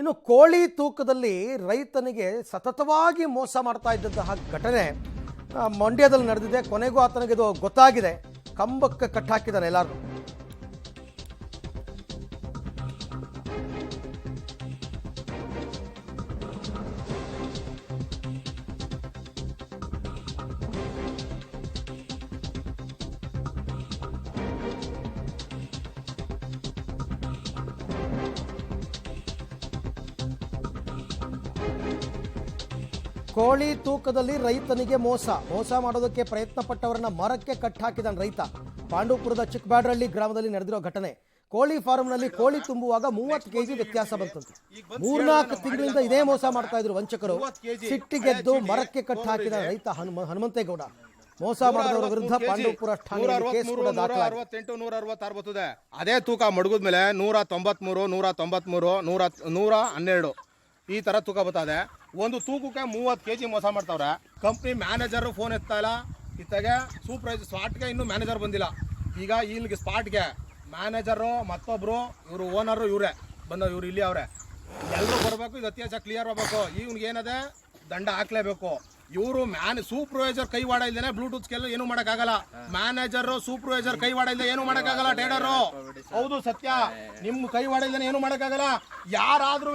ಇನ್ನು ಕೋಳಿ ತೂಕದಲ್ಲಿ ರೈತನಿಗೆ ಸತತವಾಗಿ ಮೋಸ ಮಾಡ್ತಾ ಇದ್ದಂತಹ ಘಟನೆ ಮಂಡ್ಯದಲ್ಲಿ ನಡೆದಿದೆ. ಕೊನೆಗೂ ಆತನಿಗೆ ಇದು ಗೊತ್ತಾಗಿದೆ, ಕಂಬಕ್ಕೆ ಕಟ್ಟಾಕಿದ್ದಾನೆ ಎಲ್ಲರೂ. ಕೋಳಿ ತೂಕದಲ್ಲಿ ರೈತನಿಗೆ ಮೋಸ ಮಾಡೋದಕ್ಕೆ ಪ್ರಯತ್ನ ಪಟ್ಟವರನ್ನ ಮರಕ್ಕೆ ಕಟ್ಟಾಕಿದಾನೆ ರೈತ. ಪಾಂಡವಪುರದ ಚಿಕ್ಕಬ್ಯಾಡರಹಳ್ಳಿ ಗ್ರಾಮದಲ್ಲಿ ನಡೆದಿರೋ ಘಟನೆ. ಕೋಳಿ ಫಾರ್ಮ್ನಲ್ಲಿ ಕೋಳಿ ತುಂಬುವಾಗ 30 ಕೆಜಿ ವ್ಯತ್ಯಾಸ ಬಂತಂತೆ. 3-4 ತಿಂಗಳಿಂದ ಇದೇ ಮೋಸ ಮಾಡ್ತಾ ಇದ್ರು ವಂಚಕರು. ಸಿಟ್ಟಿಗೆದ್ದು ಮರಕ್ಕೆ ಕಟ್ಟಾಕಿದ ರೈತ ಹನುಮಂತೇಗೌಡ. ಮೋಸ ಮಾಡಿದವರ ವಿರುದ್ಧ ಪಾಂಡವಪುರ ಠಾಣೆಯಲ್ಲಿ ಕೇಸ್ ಕೂಡ ದಾಖಲಾಗಿದೆ. 168, 166 ಬರ್ತದೆ. ಅದೇ ತೂಕ ಮಡಗದ ಮೇಲೆ 193, 193, 112 ಈ ತರ ತೂಕ ಬರ್ತದೆ. ಒಂದು ತೂಕಕ್ಕೆ 30 ಕೆಜಿ ಮೋಸ ಮಾಡ್ತಾವ್ರೆ. ಕಂಪ್ನಿ ಮ್ಯಾನೇಜರ್ ಫೋನ್ ಎತ್ತಾ ಇಲ್ಲ. ಇತ್ತಾಗೆ ಸೂಪರ್ವೈಸರ್ ಸ್ಪಾಟ್ಗೆ ಇನ್ನೂ ಮ್ಯಾನೇಜರ್ ಬಂದಿಲ್ಲ. ಈಗ ಇಲ್ಲಿಗೆ ಸ್ಪಾಟ್ಗೆ ಮ್ಯಾನೇಜರು ಮತ್ತೊಬ್ರು ಇವರು ಓನರು ಇವರೇ ಇವ್ರು ಇಲ್ಲಿ ಅವ್ರೆ. ಎಲ್ಲರೂ ಬರಬೇಕು, ಇದು ಅತ್ಯಾಚಾರ ಕ್ಲಿಯರ್ ಆಗಬೇಕು. ಇವ್ನಿಗೆ ಏನದೆ ದಂಡ ಹಾಕ್ಲೇಬೇಕು. ಇವರು ಸೂಪರ್ವೈಸರ್ ಕೈವಾಡ ಇಲ್ದೇನೆ ಬ್ಲೂಟೂತ್ ಸ್ಕೇಲ್ ಏನು ಮಾಡಕ್ಕಾಗಲ್ಲ. ಮ್ಯಾನೇಜರ್ ಸೂಪರ್ವೈಸರ್ ಕೈವಾಡ ಇಲ್ಲದೆ ಏನು ಮಾಡಕ್ಕಾಗಲ್ಲ. ಟೇಡರು ಹೌದು ಸತ್ಯ, ನಿಮ್ ಕೈವಾಡ ಇಲ್ದೇನೆ ಏನು ಮಾಡಕ್ಕಾಗಲ್ಲ. ಯಾರಾದ್ರೂ